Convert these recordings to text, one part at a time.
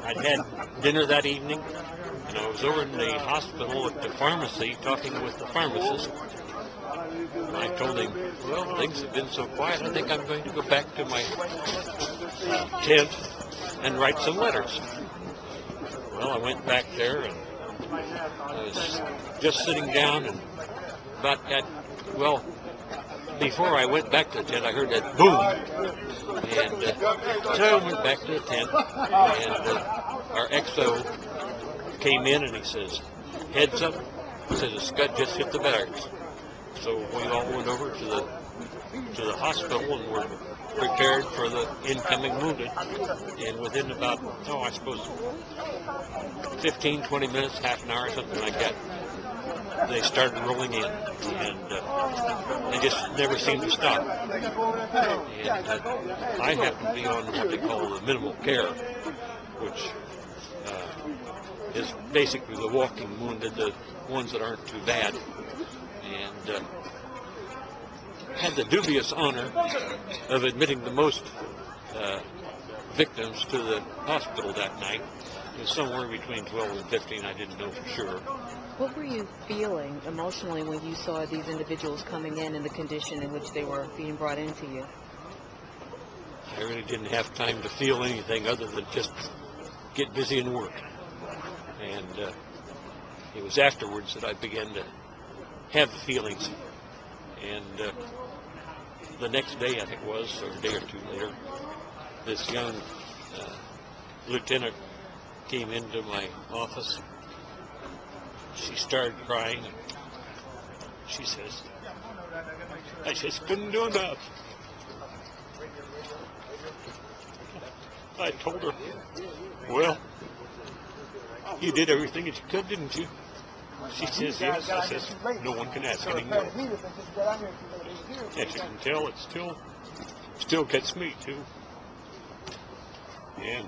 I'd had dinner that evening, and I was over in the hospital at the pharmacy talking with the pharmacist. And I told him, well, things have been so quiet, I think I'm going to go back to my tent and write some letters. Well, I went back there, and I was just sitting down, and about that, well, before I went back to the tent, I heard that boom. And so I went back to the tent, and our XO came in, and he says, heads up. He says, a scud just hit the barracks. So we all went over to the hospital and were prepared for the incoming wounded. And within about, I suppose 15, 20 minutes, half an hour, something like that, they started rolling in, and they just never seemed to stop. And I happen to be on what they call the minimal care, which is basically the walking wounded, the ones that aren't too bad. And had the dubious honor of admitting the most victims to the hospital that night. It was somewhere between 12 and 15, I didn't know for sure. What were you feeling emotionally when you saw these individuals coming in the condition in which they were being brought into you? I really didn't have time to feel anything other than just get busy and work. And it was afterwards that I began to have the feelings. And the next day, I think it was, or a day or two later, this young lieutenant came into my office. She started crying. She says, I just couldn't do enough. I told her, well, you did everything that you could, didn't you? She says, yes. I says, no one can ask anymore. As you can tell, it still gets me, too. And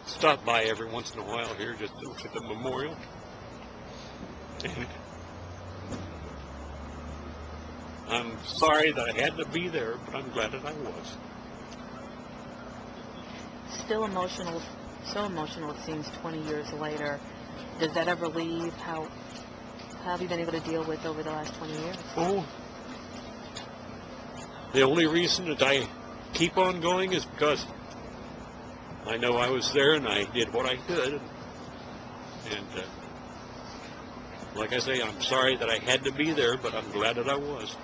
stop by every once in a while here just to look at the memorial. And I'm sorry that I had to be there, but I'm glad that I was. Still emotional, so emotional it seems 20 years later. Does that ever leave? How have you been able to deal with over the last 20 years? Oh, the only reason that I keep on going is because I know I was there and I did what I could. And like I say, I'm sorry that I had to be there, but I'm glad that I was.